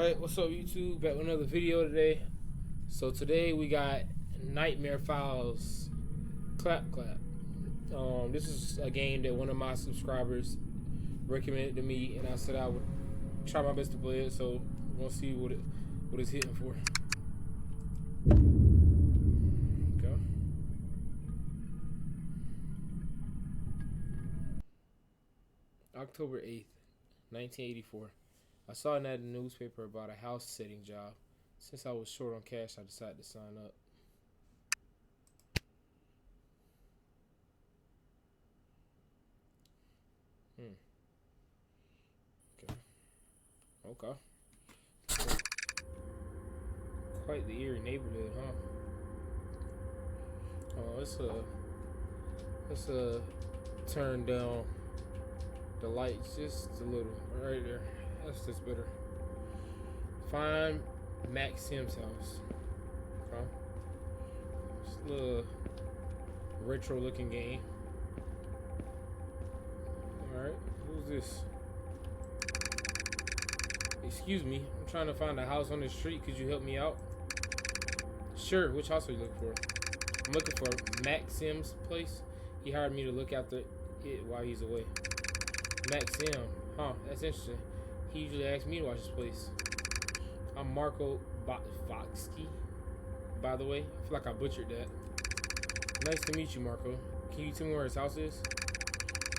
Alright, what's up YouTube? Back with another video today. So today we got Nightmare Files Clap Clap. This is a game that one of my subscribers recommended to me, and I said I would try my best to play it. So we're gonna see what it's hitting for. Okay. October 8th, 1984. I saw an ad in the newspaper about a house sitting job. Since I was short on cash, I decided to sign up. Okay. Quite the eerie neighborhood, huh? Oh, let's turn down the lights just a little right there. That's just better. Find Max Sims house. Okay. It's a little retro looking game. Alright, who's this? Excuse me, I'm trying to find a house on the street. Could you help me out? Sure, which house are you looking for? I'm looking for Max Sims' place. He hired me to look after it while he's away. Max Sim, huh, that's interesting. He usually asks me to watch his place. I'm Marco Voxky, by the way. I feel like I butchered that. Nice to meet you, Marco. Can you tell me where his house is?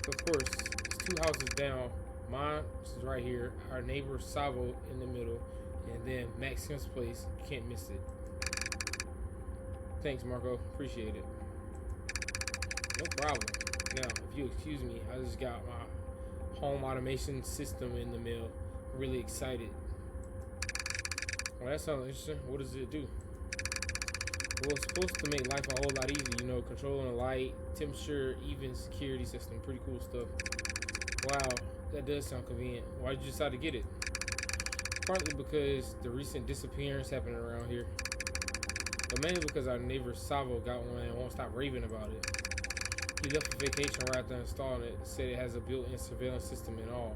Of course, it's 2 houses down. Mine is right here. Our neighbor Savo in the middle. And then Max Sim's place. You can't miss it. Thanks, Marco. Appreciate it. No problem. Now, if you excuse me, I just got my home automation system in the mail. Really excited. Well, that sounds interesting. What does it do? Well, it's supposed to make life a whole lot easier, you know, controlling the light, temperature, even security system. Pretty cool stuff. Wow, that does sound convenient. Why did you decide to get it? Partly because the recent disappearance happened around here. But mainly because our neighbor Savo got one and won't stop raving about it. He left for vacation right after installing it. Said it has a built-in surveillance system and all.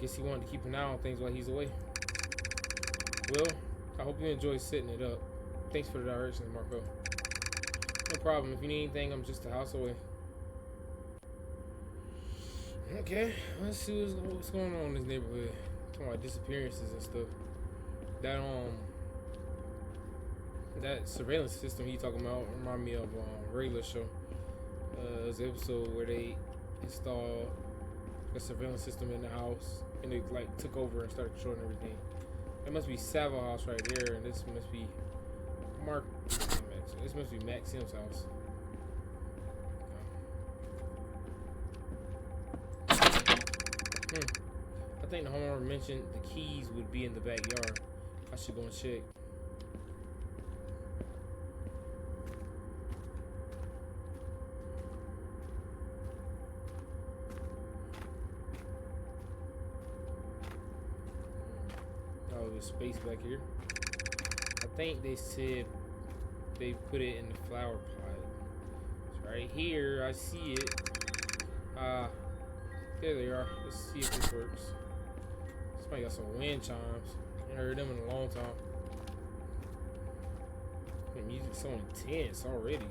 Guess he wanted to keep an eye on things while he's away. Well, I hope you enjoy setting it up. Thanks for the directions, Marco. No problem. If you need anything, I'm just a house away. Okay, let's see what's going on in this neighborhood. Talking about disappearances and stuff. That surveillance system he talking about remind me of a regular show. It was an episode where they installed a surveillance system in the house and they like took over and started controlling everything. That must be Savo house right there, and this must be This must be Max Sims house. I think the homeowner mentioned the keys would be in the backyard. I should go and check. Oh, there's space back here. I think they said they put it in the flower pot. It's right here. I see it. There they are. Let's see if this works. Somebody got some wind chimes. I ain't heard them in a long time. The music's so intense already.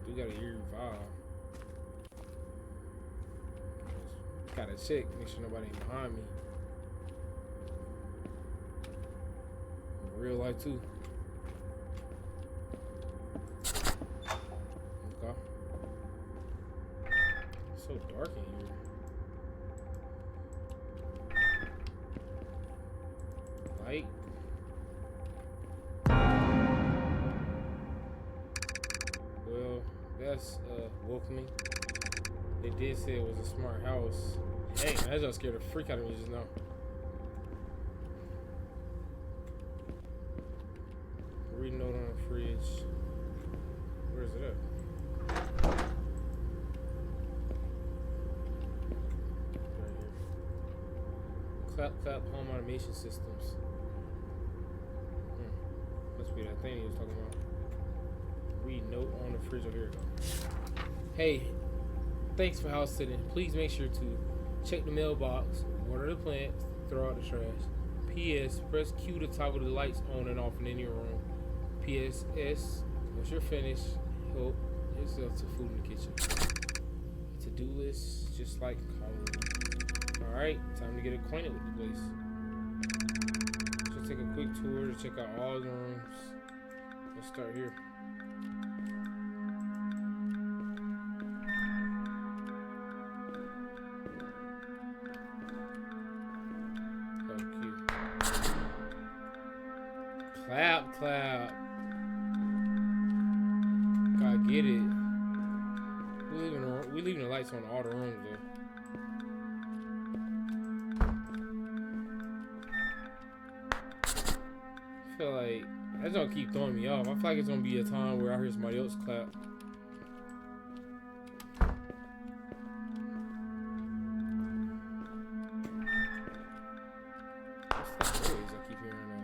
Do got an eerie vibe. Gotta check, make sure nobody ain't behind me. In real life too. Okay. It's so dark in here. Light. Well, that's welcoming. They did say it was a smart house. Hey, that just scared the freak out of me just now. Read note on the fridge. Where is it at? Right here. Clap home automation systems. Must be that thing he was talking about. Read note on the fridge. Oh, here it goes. Hey, thanks for house sitting. Please make sure to check the mailbox, water the plants, Throw out the trash. P.S. Press Q to toggle the lights on and off in any room. P.S.S. Once you're finished, help yourself to food in the kitchen. To-do list, just like home. Alright, time to get acquainted with the place. Just take a quick tour to check out all the rooms. Let's start here. Oh, cute. Clap, clap. Gotta get it. We leaving the lights on all the rooms though. I feel like that's gonna keep throwing me off. I feel like it's gonna be a time where I hear somebody else clap. What's that noise I keep hearing now?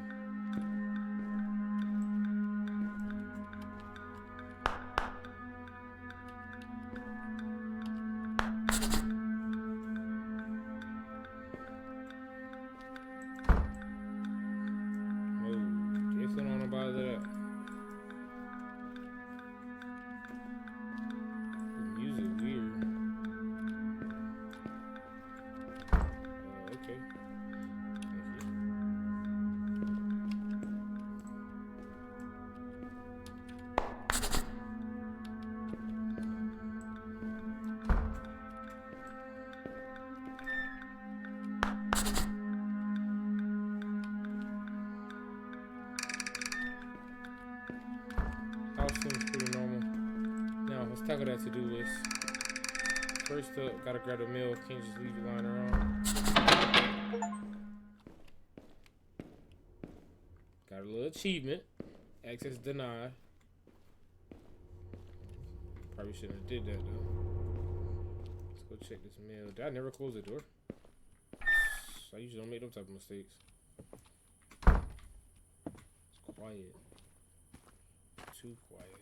Seems pretty normal. Now let's tackle that to-do list. First up, gotta grab a meal. Can't just leave it lying around. Got a little achievement. Access denied. Probably shouldn't have did that though. Let's go check this mail. Did I never close the door? I usually don't make them type of mistakes. It's quiet. Too quiet.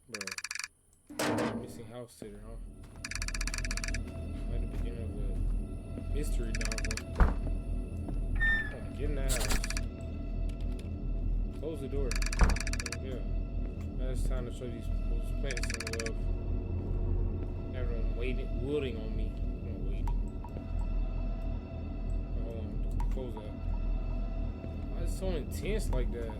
Bro. Missing house sitter, huh? At the beginning of a mystery novel. Get in that house. Close the door. Yeah. Now it's time to show these plants some love. Everyone wielding on me. I'm not waiting. Hold on. Close that. Why is it so intense like that?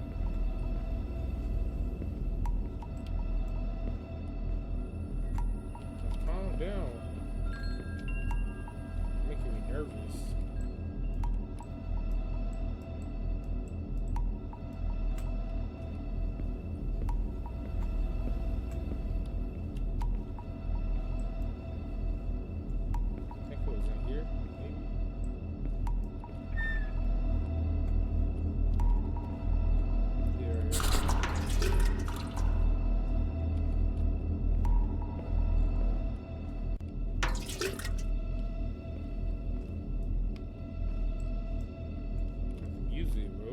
Calm down. Making me nervous. I think it was in here, maybe. Music, bro.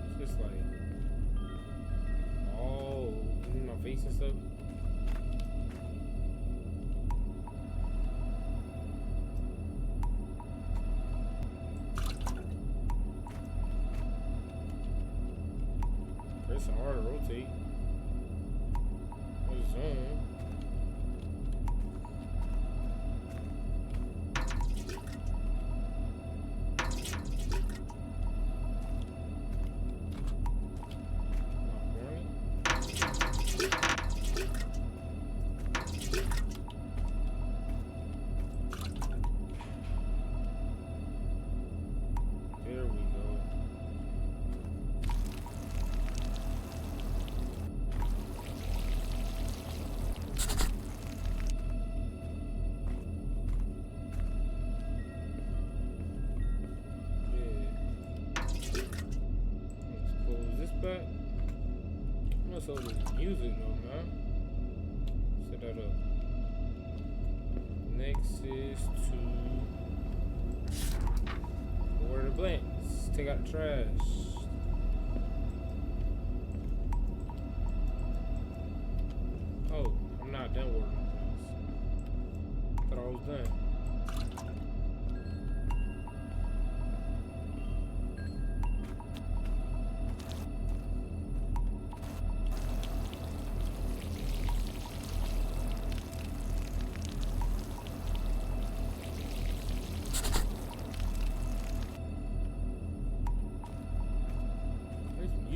It's just like all in my face and stuff. Press hard to rotate. Zoom. There we go. Back. I'm gonna sell this music though, man. Set that up. Next is to order the blanks. Take out the trash.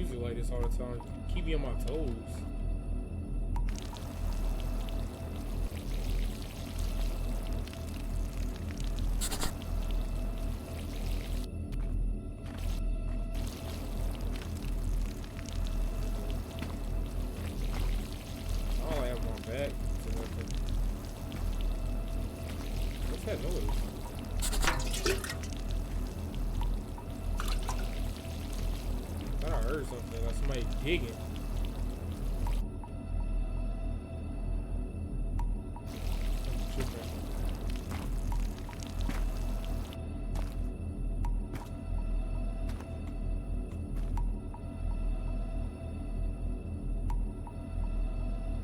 usually like this all the time. Keep me on my toes. I don't have my back to nothing. What's that noise? I thought I heard something, like somebody digging. I'm tripping.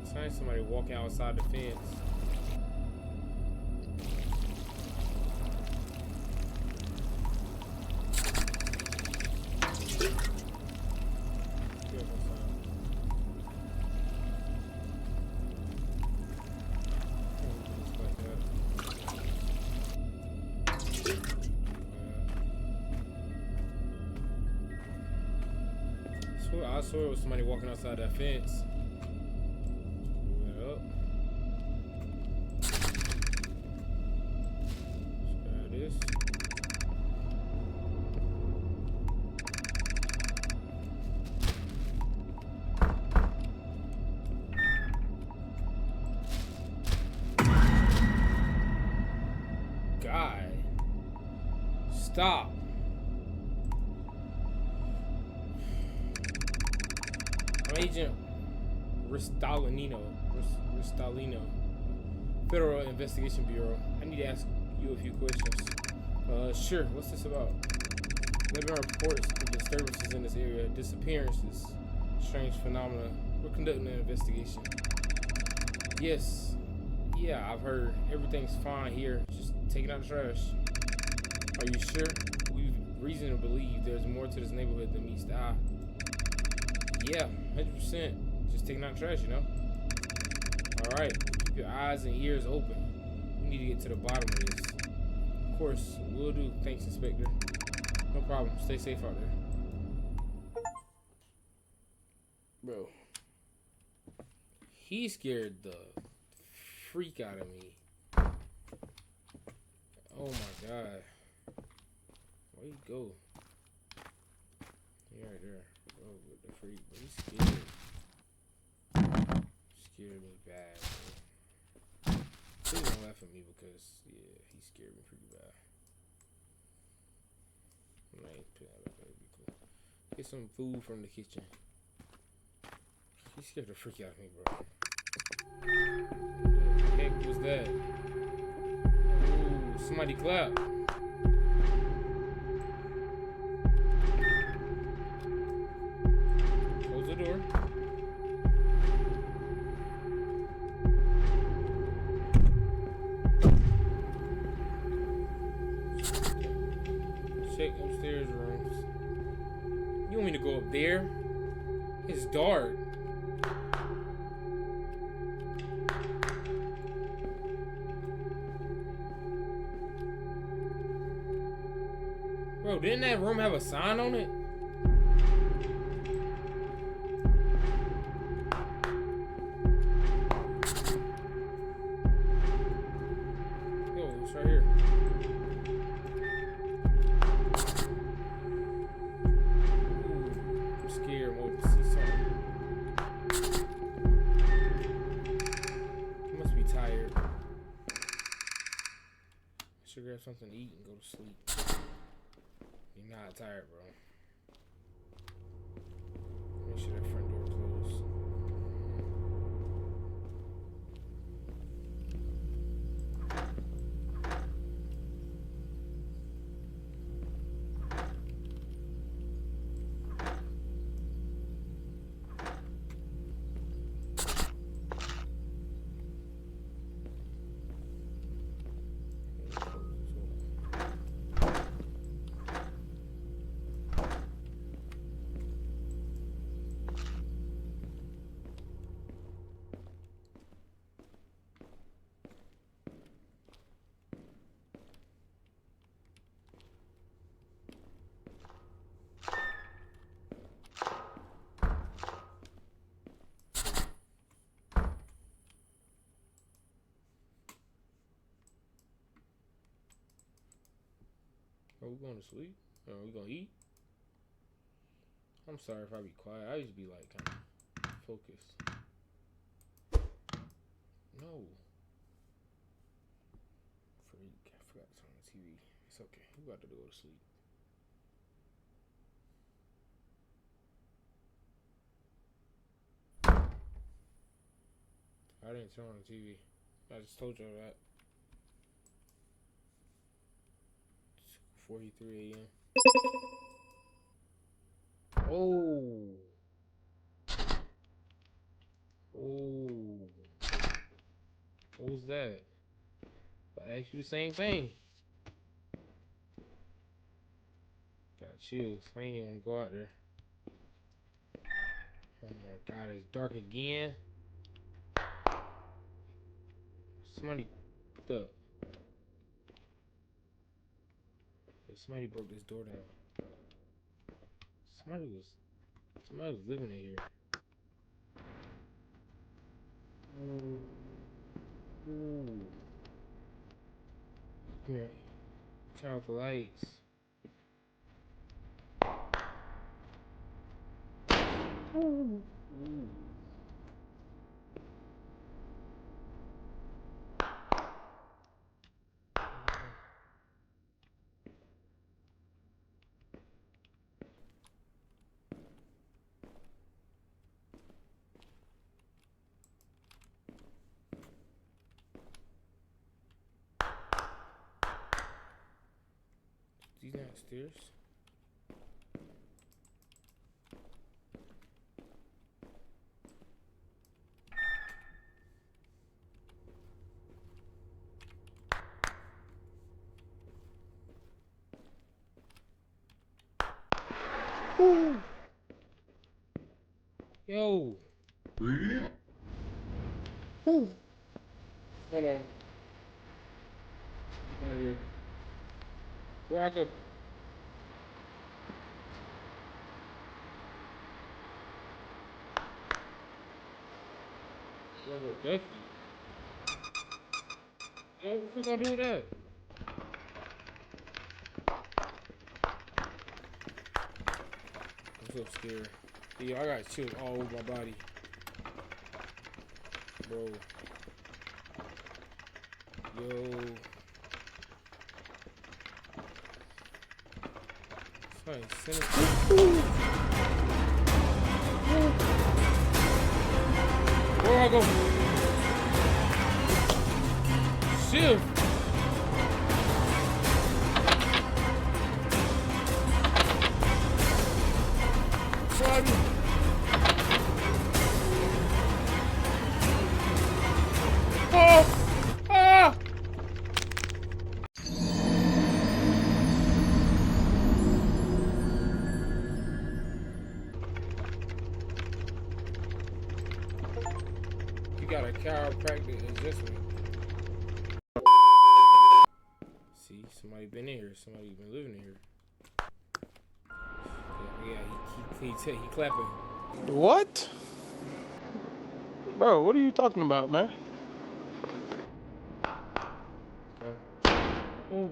I seen somebody walking outside the fence. I saw it was somebody walking outside that fence. Move it up. Let's try this. Guy. Stop. Agent Ristalino, Federal Investigation Bureau. I need to ask you a few questions. Sure. What's this about? There have been reports of disturbances in this area, disappearances, strange phenomena. We're conducting an investigation. Yes. Yeah, I've heard. Everything's fine here. Just taking out the trash. Are you sure? We've reason to believe there's more to this neighborhood than meets the eye. Yeah, 100%. Just taking out trash, you know? Alright, keep your eyes and ears open. We need to get to the bottom of this. Of course, will do. Thanks, Inspector. No problem. Stay safe out there. Bro. He scared the freak out of me. Oh my god. Where you go? He right there. Oh, with the freak, but he's scared. Scared me bad, bro. Please don't laugh at me because, yeah, he scared me pretty bad. I ain't putting that back. That'd be cool. Get some food from the kitchen. He scared the freak out of me, bro. What the heck was that? Ooh, somebody clap. Door. Check upstairs rooms. You want me to go up there? It's dark. Bro, didn't that room have a sign on it? Right here. Ooh, I'm scared. I'm over to see something. You must be tired. I should grab something to eat and go to sleep. You're not tired, bro. Make sure that front door closed. Are we going to sleep? Or are we gonna eat? I'm sorry if I be quiet. I used to be like kind of focused. No. Freak. I forgot to turn on the TV. It's okay. We about to go to sleep. I didn't turn on the TV. I just told y'all that. 2:43 a.m. Oh. Oh. What was that? I asked you the same thing. Got chills. I ain't gonna go out there. Oh my god, it's dark again. Somebody the somebody broke this door down. Somebody was living in here. Ooh. Yeah. Turn off the lights. Ooh. These not stairs. Ooh. Yo. Ooh. Hold on. Where I could. Ducky. Yo, what we gonna do with that? I'm so scared. Yo, I got chills all over my body. Bro. Yo. Somebody send it. Where do I go? Shift. Sorry. Oh! Ah! You got a chiropractic adjustment. See, somebody been in here. Somebody been living in here. Yeah, he clapping. What? Bro, what are you talking about, man? Ooh.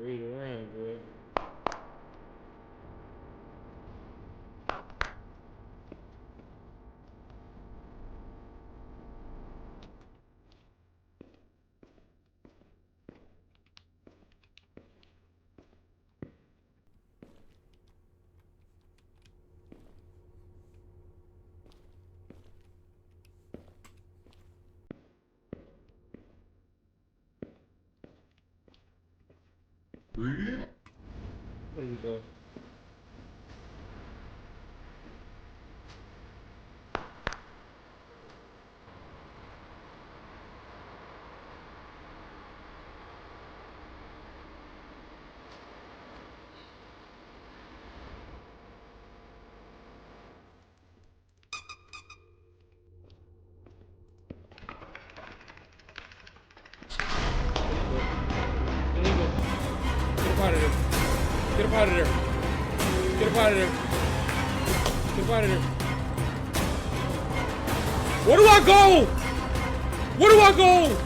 Ready to run, boy. There you go. There you go. Get up out of there. Get up out of there. Get up out of there. Get up out of there. Where do I go? Where do I go?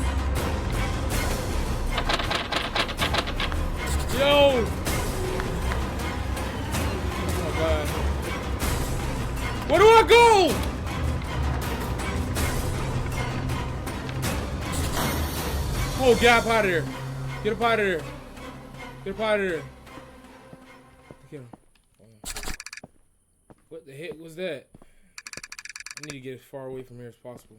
Oh, get up out of there. Get up out of there. Get up out of there. Get him. What the heck was that? I need to get as far away from here as possible.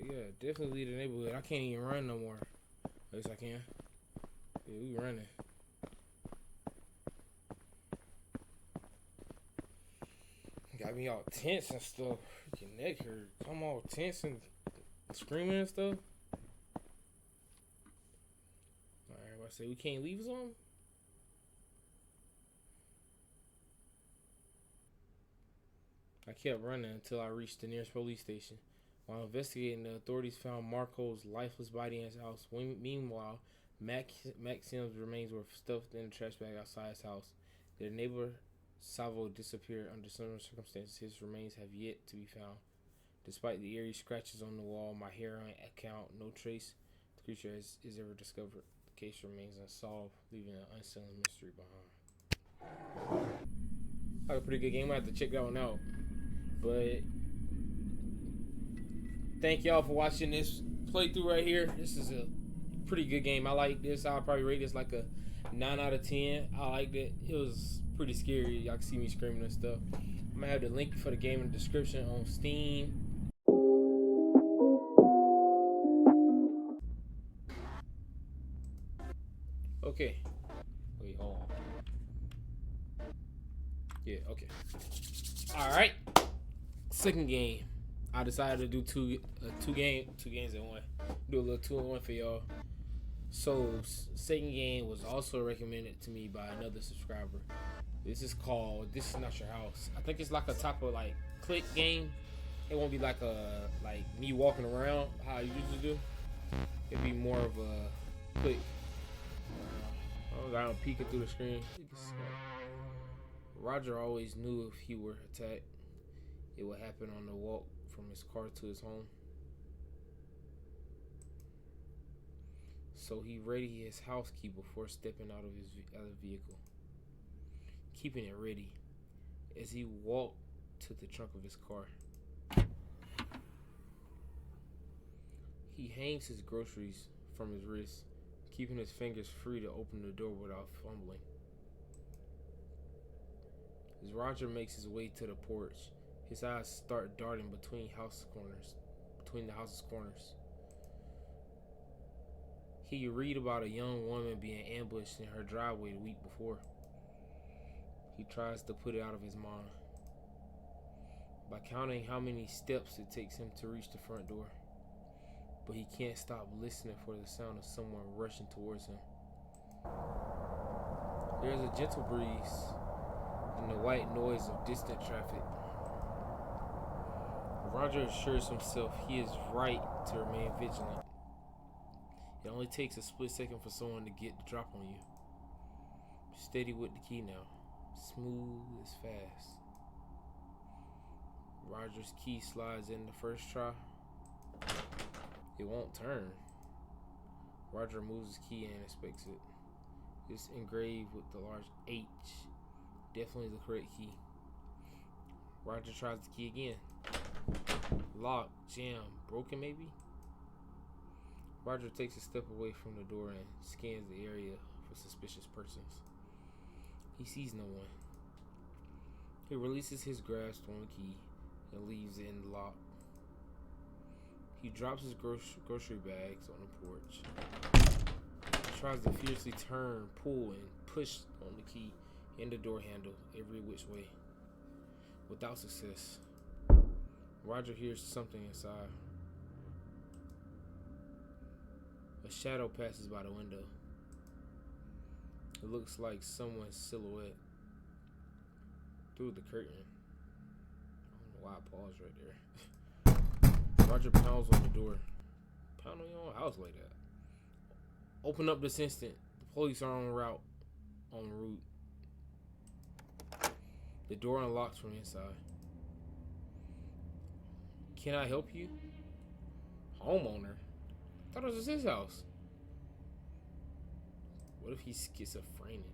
Yeah, definitely leave the neighborhood. I can't even run no more. At least I can. Yeah, we running. Got me all tense and stuff. Your neck hurt. I'm all tense and screaming and stuff. Alright, I say we can't leave some? I kept running until I reached the nearest police station. While investigating, the authorities found Marco's lifeless body in his house. Meanwhile, Mac Sims' remains were stuffed in a trash bag outside his house. Their neighbor Salvo disappeared under similar circumstances. His remains have yet to be found. Despite the eerie scratches on the wall, my hair on account, no trace of the creature is ever discovered. The case remains unsolved, leaving an unsettling mystery behind. That was a pretty good game. I have to check that one out. But thank y'all for watching this playthrough right here. This is a pretty good game. I like this. I'll probably rate this like a 9 out of 10. I liked it. It was pretty scary. Y'all can see me screaming and stuff. I'm gonna have the link for the game in the description on Steam. Okay. Wait, hold on. Yeah, okay. Alright. Second game. I decided to do two games in one. Do a little 2-in-1 for y'all. So, second game was also recommended to me by another subscriber. This is called This Is Not Your House. I think it's like a type of like click game. It won't be like me walking around how I usually do. It'd be more of a click. I'm peeking through the screen. Roger always knew if he were attacked, it would happen on the walk from his car to his home. So he readied his house key before stepping out of his vehicle, keeping it ready as he walked to the trunk of his car. He hangs his groceries from his wrist, keeping his fingers free to open the door without fumbling. As Roger makes his way to the porch, his eyes start darting between the house's corners. He read about a young woman being ambushed in her driveway the week before. He tries to put it out of his mind by counting how many steps it takes him to reach the front door. But he can't stop listening for the sound of someone rushing towards him. There's a gentle breeze and the white noise of distant traffic. Roger assures himself he is right to remain vigilant. It only takes a split second for someone to get the drop on you. Steady with the key now. Smooth as fast. Roger's key slides in the first try. It won't turn. Roger moves his key and inspects it. It's engraved with the large H. Definitely the correct key. Roger tries the key again. Lock, jam, broken maybe? Roger takes a step away from the door and scans the area for suspicious persons. He sees no one. He releases his grasp on the key and leaves it in the lock. He drops his grocery bags on the porch. He tries to fiercely turn, pull, and push on the key and the door handle every which way. Without success. Roger hears something inside. A shadow passes by the window. It looks like someone's silhouette through the curtain. I don't know why I paused right there. Roger pounds on the door. Pound on your own house like that. Open up this instant. The police are en route. The door unlocks from inside. Can I help you? Homeowner? I thought it was his house. What if he's schizophrenic?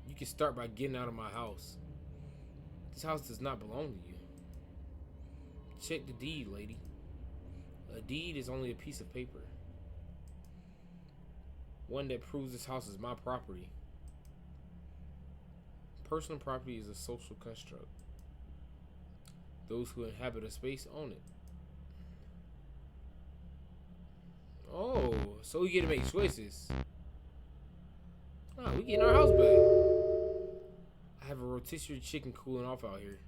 You can start by getting out of my house. This house does not belong to you. Check the deed, lady. A deed is only a piece of paper. One that proves this house is my property. Personal property is a social construct. Those who inhabit a space own it. Oh, so we get to make choices. Oh, we getting our house back. I have a rotisserie chicken cooling off out here.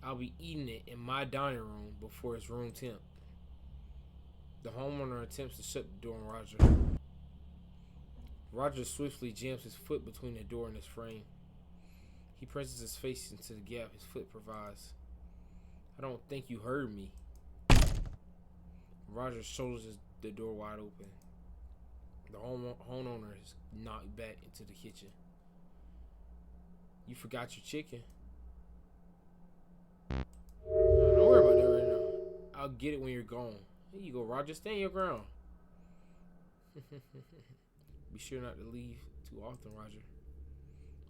I'll be eating it in my dining room before it's room temp. The homeowner attempts to shut the door on Roger. Roger swiftly jams his foot between the door and his frame. He presses his face into the gap his foot provides. I don't think you heard me. Roger shoulders the door wide open. The homeowner is knocked back into the kitchen. You forgot your chicken. Don't worry about that right now. I'll get it when you're gone. Here you go, Roger. Stand your ground. Be sure not to leave too often, Roger.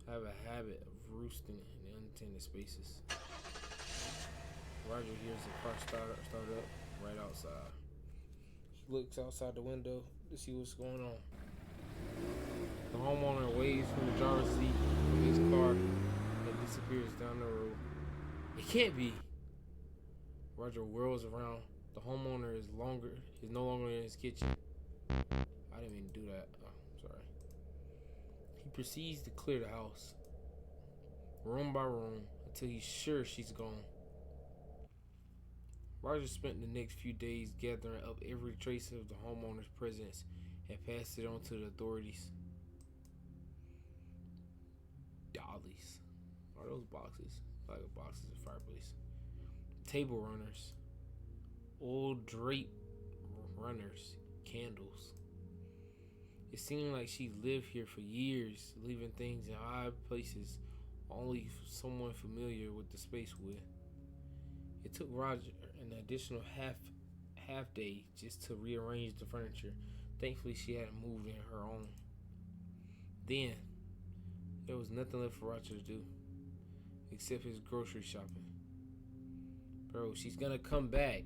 I have a habit of roosting in unintended spaces. Roger hears the car start up right outside. He looks outside the window to see what's going on. The homeowner waves from the driver's seat of his car and disappears down the road. It can't be. Roger whirls around. The homeowner is no longer in his kitchen. I didn't mean to do that. Oh, sorry. He proceeds to clear the house, room by room, until he's sure she's gone. Roger spent the next few days gathering up every trace of the homeowner's presence and passed it on to the authorities. Dollies. Are those boxes? Like boxes of fireplace. Table runners. Old drape runners. Candles. It seemed like she lived here for years, leaving things in odd places only someone familiar with the space would. It took Roger an additional half day just to rearrange the furniture. Thankfully, she hadn't moved in her own. Then, there was nothing left for Roger to do except his grocery shopping. Bro, she's gonna come back.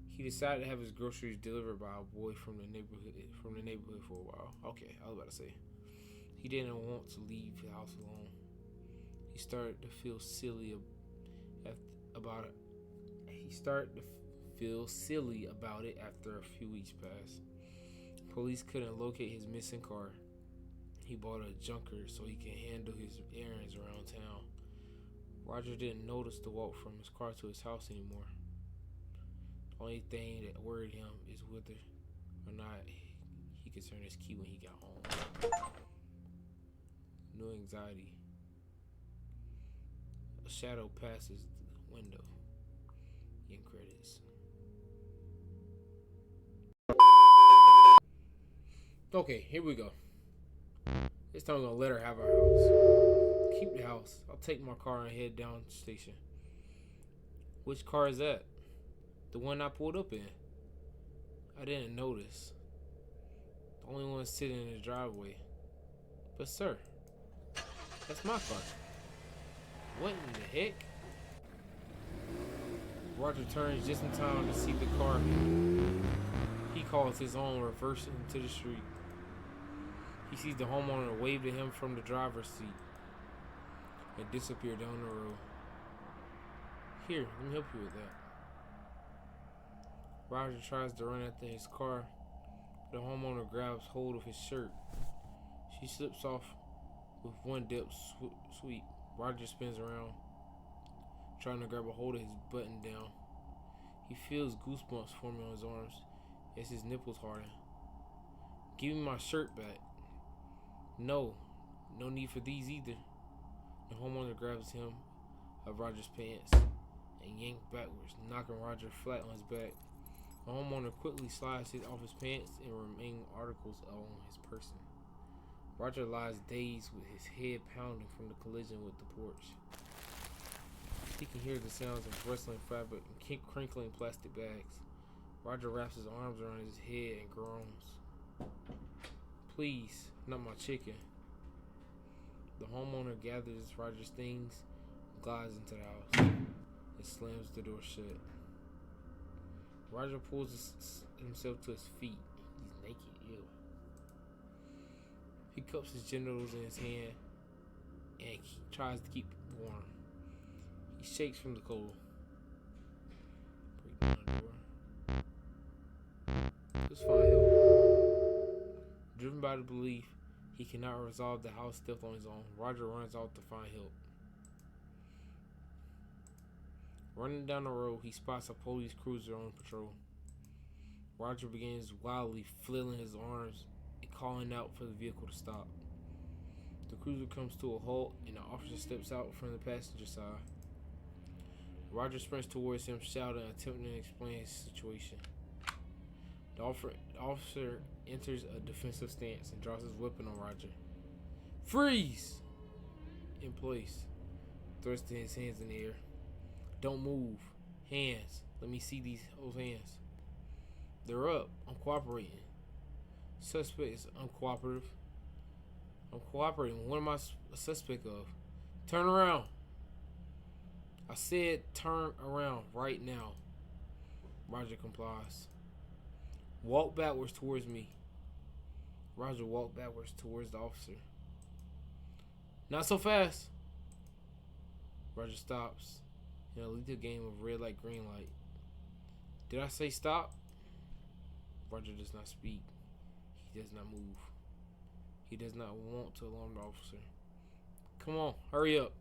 He decided to have his groceries delivered by a boy from the neighborhood for a while. Okay, I was about to say. He didn't want to leave the house alone. He started to feel silly about it. After a few weeks passed. Police couldn't locate his missing car. He bought a junker so he can handle his errands around town. Roger didn't notice the walk from his car to his house anymore. The only thing that worried him is whether or not he could turn his key when he got home. No anxiety. A shadow passes the window. In credits. Okay, here we go. This time I'm gonna let her have our house. Keep the house. I'll take my car and head down to the station. Which car is that? The one I pulled up in. I didn't notice. The only one sitting in the driveway. But sir, that's my car. What in the heck? Roger turns just in time to see the car he calls his own reverse into the street. He sees the homeowner wave to him from the driver's seat and disappear down the road. Here, let me help you with that. Roger tries to run after his car. The homeowner grabs hold of his shirt. She slips off with one depth sweep. Roger spins around, trying to grab a hold of his button down. He feels goosebumps forming on his arms as his nipples harden. Give me my shirt back. No need for these either. The homeowner grabs him of Roger's pants and yanks backwards, knocking Roger flat on his back. The homeowner quickly slides off his pants and remaining articles on his person. Roger lies dazed with his head pounding from the collision with the porch. He can hear the sounds of rustling fabric and crinkling plastic bags. Roger wraps his arms around his head and groans. Please, not my chicken. The homeowner gathers Roger's things and glides into the house and slams the door shut. Roger pulls himself to his feet. He's naked. Ew. He cups his genitals in his hand and tries to keep warm. He shakes from the cold. Break down the door. Let's find help. Driven by the belief he cannot resolve the house theft on his own, Roger runs out to find help. Running down the road, he spots a police cruiser on patrol. Roger begins wildly flailing his arms and calling out for the vehicle to stop. The cruiser comes to a halt and the officer steps out from the passenger side. Roger sprints towards him, shouting, attempting to explain his situation. The officer enters a defensive stance and draws his weapon on Roger. Freeze! In place, thrusting his hands in the air. Don't move. Hands. Let me see those hands. They're up. I'm cooperating. Suspect is uncooperative. I'm cooperating. What am I a suspect of? Turn around. I said turn around right now. Roger complies. Walk backwards towards me. Roger walked backwards towards the officer. Not so fast. Roger stops in a lethal game of red light, green light. Did I say stop? Roger does not speak. He does not move. He does not want to alarm the officer. Come on, hurry up.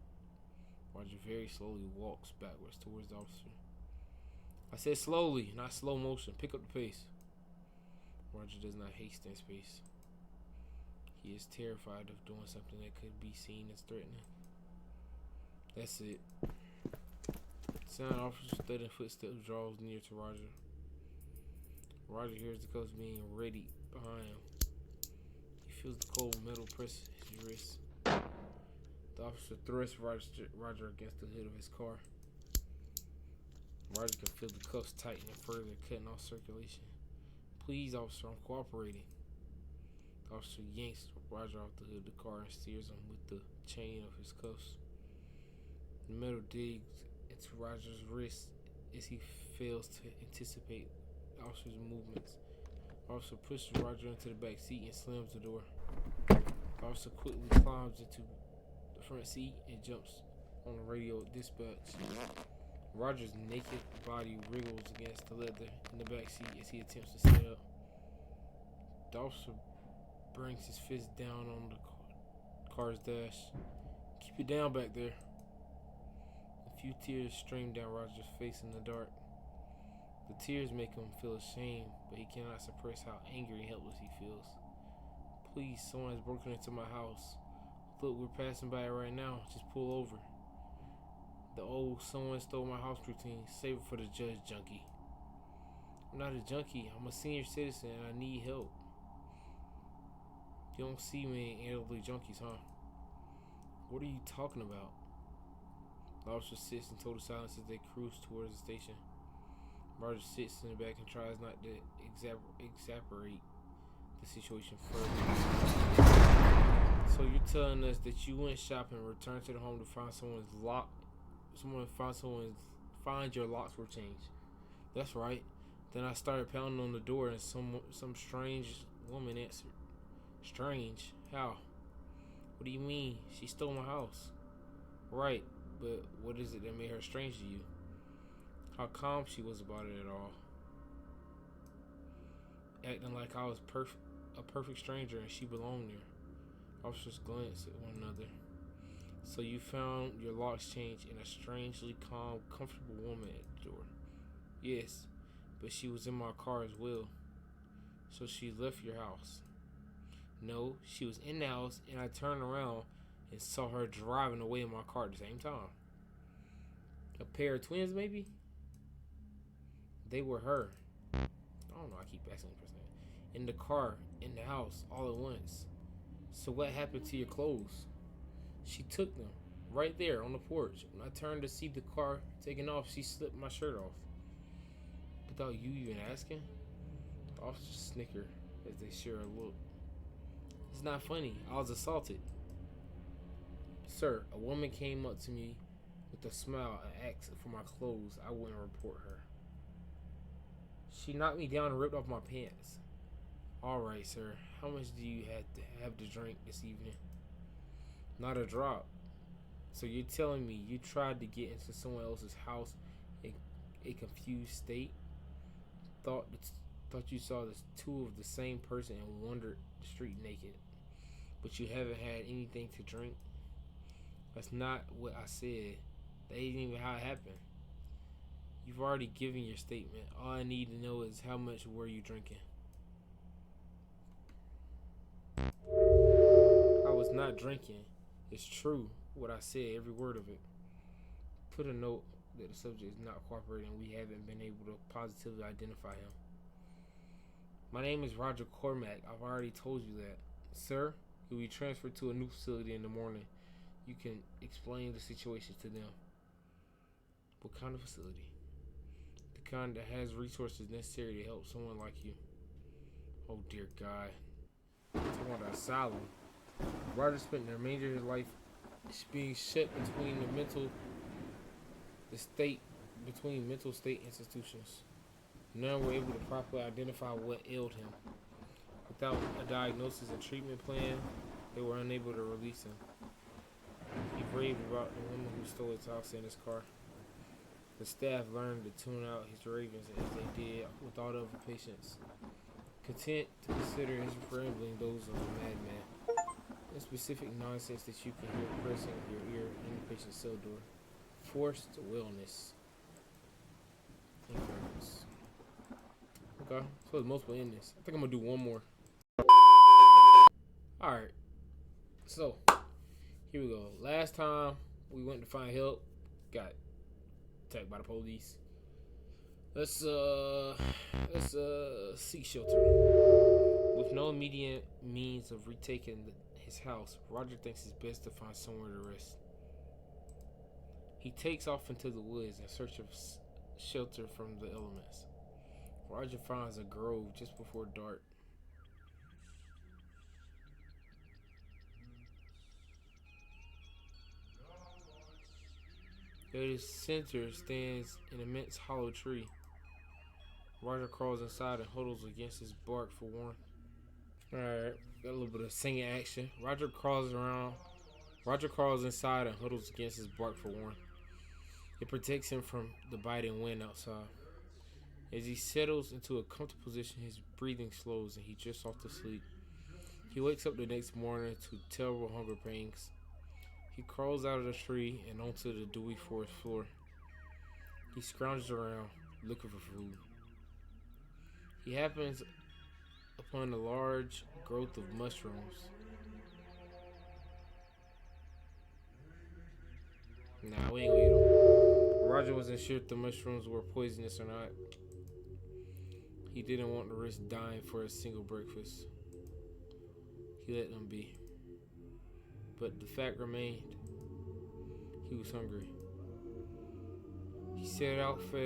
Roger very slowly walks backwards towards the officer. I said slowly, not slow motion. Pick up the pace. Roger does not hasten his pace. He is terrified of doing something that could be seen as threatening. That's it. Sound officer's thudding footsteps draws near to Roger. Roger hears the cuffs being ready behind him. He feels the cold metal press his wrist. The officer thrusts Roger against the hood of his car. Roger can feel the cuffs tightening further, cutting off circulation. Please, officer, I'm cooperating. The officer yanks Roger off the hood of the car and steers him with the chain of his cuffs. The metal digs into Roger's wrist as he fails to anticipate the officer's movements. The officer pushes Roger into the back seat and slams the door. The officer quickly climbs into the front seat and jumps on the radio dispatch. Roger's naked body wriggles against the leather in the back seat as he attempts to stand up. The officer brings his fist down on the car's dash. Keep it down back there. A few tears stream down Roger's face in the dark. The tears make him feel ashamed, but he cannot suppress how angry and helpless he feels. Please, someone has broken into my house. Look, we're passing by it right now. Just pull over. The old someone stole my house routine. Save it for the judge, junkie. I'm not a junkie. I'm a senior citizen and I need help. You don't see many elderly junkies, huh? What are you talking about? The officer sits in total silence as they cruise towards the station. Roger sits in the back and tries not to exasperate the situation further. So you're telling us that you went shopping and returned to the home to find find your locks were changed. That's right. Then I started pounding on the door and some strange woman answered. Strange? How? What do you mean? She stole my house. Right, but what is it that made her strange to you? How calm she was about it at all. Acting like I was a perfect stranger and she belonged there. Officers glance at one another. So you found your locks changed and a strangely calm, comfortable woman at the door. Yes, but she was in my car as well. So she left your house. No, she was in the house and I turned around and saw her driving away in my car at the same time. A pair of twins, maybe? They were her. I don't know, I keep asking the person. In the car, in the house, all at once. So what happened to your clothes? She took them, right there on the porch. When I turned to see the car taking off, she slipped my shirt off. Without you even asking? The officers snicker as they share a look. It's not funny. I was assaulted. Sir, a woman came up to me with a smile and asked for my clothes. I wouldn't report her. She knocked me down and ripped off my pants. Alright, sir. How much do you have to drink this evening? Not a drop. So you're telling me you tried to get into someone else's house in a confused state? Thought you saw the two of the same person and wandered the street naked, but you haven't had anything to drink? That's not what I said. That ain't even how it happened. You've already given your statement. All I need to know is how much were you drinking? I was not drinking. It's true what I said, every word of it. Put a note that the subject is not cooperating and we haven't been able to positively identify him. My name is Roger Cormack. I've already told you that. Sir, you'll be transferred to a new facility in the morning. You can explain the situation to them. What kind of facility? The kind that has resources necessary to help someone like you. Oh dear God. Talking about asylum. Roger spent the remainder of his life being shut between mental state institutions. None were able to properly identify what ailed him. Without a diagnosis and treatment plan, they were unable to release him. He raved about the woman who stole his house and his car. The staff learned to tune out his ravings as they did with all the other patients, content to consider his rambling those of a madman. The specific nonsense that you can hear pressing your ear in the patient's cell door. Forced wellness. Inference. Okay, so there's multiple endings. I think I'm gonna do one more. Alright. So, here we go. Last time we went to find help, got attacked by the police. Let's seek shelter. With no immediate means of retaking his house, Roger thinks it's best to find somewhere to rest. He takes off into the woods in search of shelter from the elements. Roger finds a grove just before dark. At its center stands an immense hollow tree. Roger crawls inside and huddles against his bark for warmth. Alright, got a little bit of singing action. Roger crawls inside and huddles against his bark for warmth. It protects him from the biting wind outside. As he settles into a comfortable position, his breathing slows and he drifts off to sleep. He wakes up the next morning to terrible hunger pains. He crawls out of the tree and onto the dewy forest floor. He scrounges around, looking for food. He happens upon a large growth of mushrooms. Nah, we ain't gonna eat them. Roger wasn't sure if the mushrooms were poisonous or not. He didn't want to risk dying for a single breakfast. He let them be. But the fact remained, he was hungry. He set out for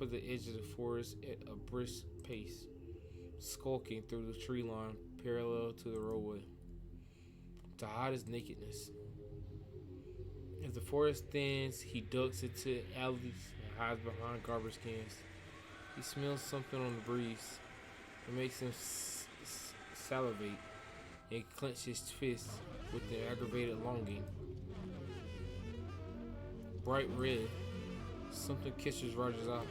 the edge of the forest at a brisk pace, skulking through the tree line parallel to the roadway to hide his nakedness. As the forest thins, he ducks into alleys and hides behind garbage cans. He smells something on the breeze. It makes him salivate and clench his fist with an aggravated longing. Bright red. Something catches Roger's eye.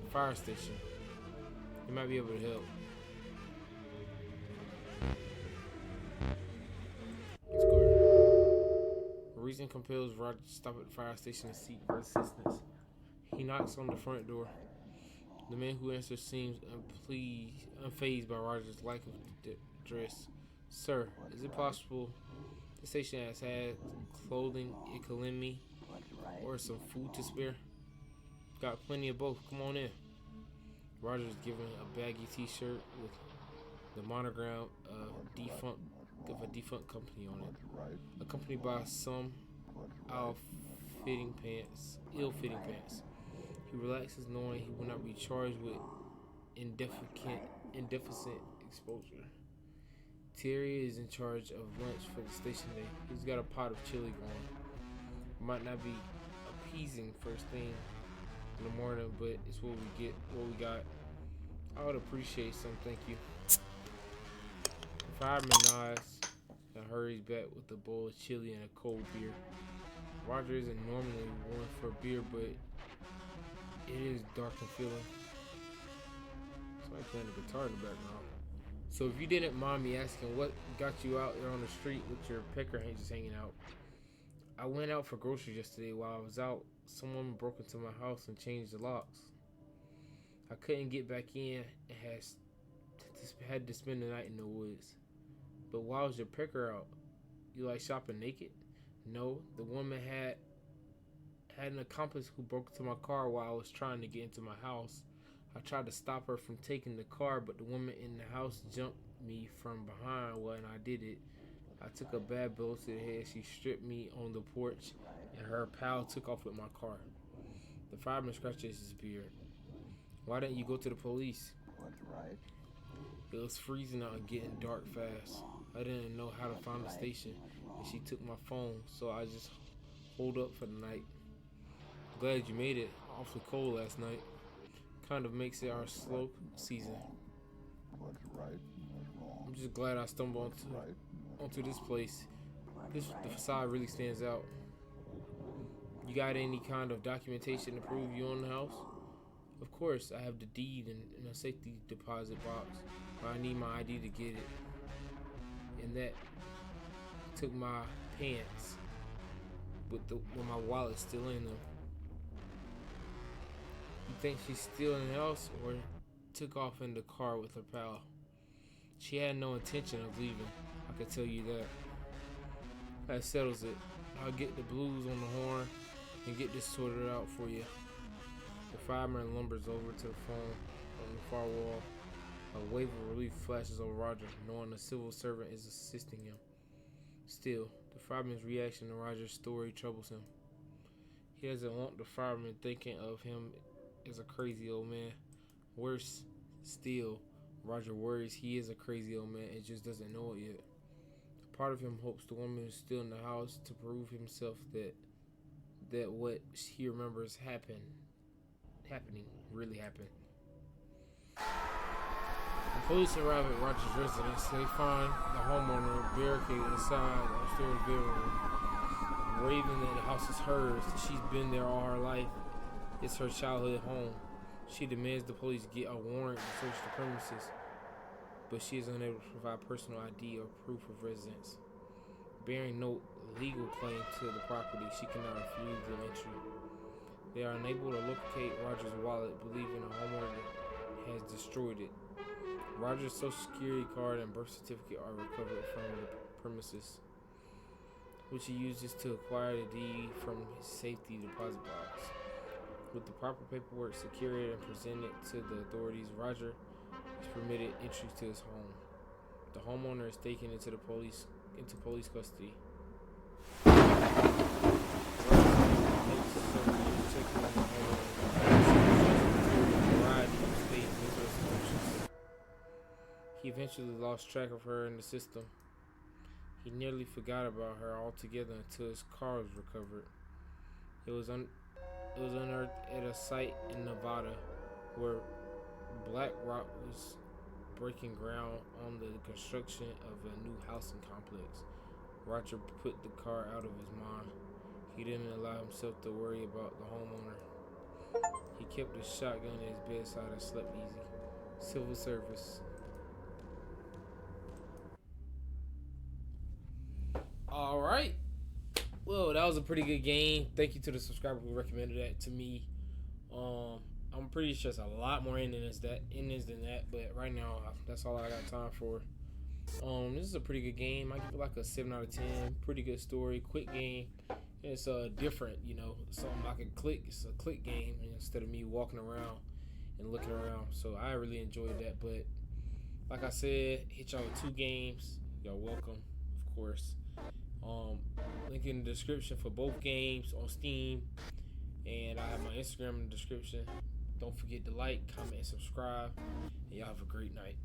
Fire station. He might be able to help. Let's go. Reason compels Roger to stop at the fire station and seek for assistance. He knocks on the front door. The man who answers seems unfazed by Roger's lack of dress. Sir, is it possible the station has had clothing it could lend me or some food to spare? Got plenty of both. Come on in. Roger is given a baggy t-shirt with the monogram of a defunct company on it, accompanied by some ill-fitting pants. He relaxes knowing he will not be charged with indefinite exposure. Terry is in charge of lunch for the station day. He's got a pot of chili going. Might not be appeasing first thing, in the morning, but it's what we get, what we got. I would appreciate some, thank you. Fireman nods and hurries back with a bowl of chili and a cold beer. Roger isn't normally one for beer, but it is dark and feeling. Somebody playing the guitar in the background. So if you didn't mind me asking, what got you out there on the street with your pecker just hanging out? I went out for groceries yesterday. While I was out, someone broke into my house and changed the locks. I couldn't get back in and had to spend the night in the woods. But why was your pecker out? You like shopping naked? No, the woman had an accomplice who broke into my car while I was trying to get into my house. I tried to stop her from taking the car, but the woman in the house jumped me from behind when I did it. I took a bad blow to the head. She stripped me on the porch, and her pal took off with my car. The fireman scratches his beard. Why didn't you go to the police? What's right? It was freezing out and getting dark fast. I didn't know how to find the station, and she took my phone, so I just holed up for the night. Glad you made it. Awfully cold last night. Kind of makes it our slow season. What's right? What's wrong? I'm just glad I stumbled onto this place. The facade really stands out. You got any kind of documentation to prove you own the house? Of course, I have the deed in a safety deposit box, but I need my ID to get it. And that took my pants with my wallet still in them. You think she's still in the house or took off in the car with her pal? She had no intention of leaving, I can tell you that. That settles it. I'll get the blues on the horn and get this sorted out for you. The fireman lumbers over to the phone on the far wall. A wave of relief flashes over Roger, knowing the civil servant is assisting him. Still, the fireman's reaction to Roger's story troubles him. He doesn't want the fireman thinking of him as a crazy old man. Worse still, Roger worries he is a crazy old man and just doesn't know it yet. Part of him hopes the woman is still in the house to prove himself that what he remembers happening really happened. The police arrive at Roger's residence. They find the homeowner barricaded inside the upstairs bedroom, raving that the house is hers, that she's been there all her life. It's her childhood home. She demands the police get a warrant to search the premises, but she is unable to provide personal ID or proof of residence. Bearing no legal claim to the property, she cannot refuse the entry. They are unable to locate Roger's wallet, believing the homeowner has destroyed it. Roger's social security card and birth certificate are recovered from the premises, which he uses to acquire the deed from his safety deposit box. With the proper paperwork secured and presented to the authorities, Roger is permitted entry to his home. The homeowner is taken into police custody. He eventually lost track of her in the system. He nearly forgot about her altogether until his car was recovered. It was unearthed at a site in Nevada where BlackRock was breaking ground on the construction of a new housing complex. Roger put the car out of his mind. He didn't allow himself to worry about the homeowner. He kept his shotgun at his bedside and slept easy. Civil service. All right. Well, that was a pretty good game. Thank you to the subscriber who recommended that to me. I'm pretty sure it's a lot more in this than that, but right now that's all I got time for. This is a pretty good game. I give it like a 7 out of 10. Pretty good story, quick game. It's different, something I can click. It's a click game instead of me walking around and looking around. So I really enjoyed that. But like I said, hit y'all with 2 games. Y'all welcome, of course. Link in the description for both games on Steam, and I have my Instagram in the description. Don't forget to like, comment, and subscribe, and y'all have a great night.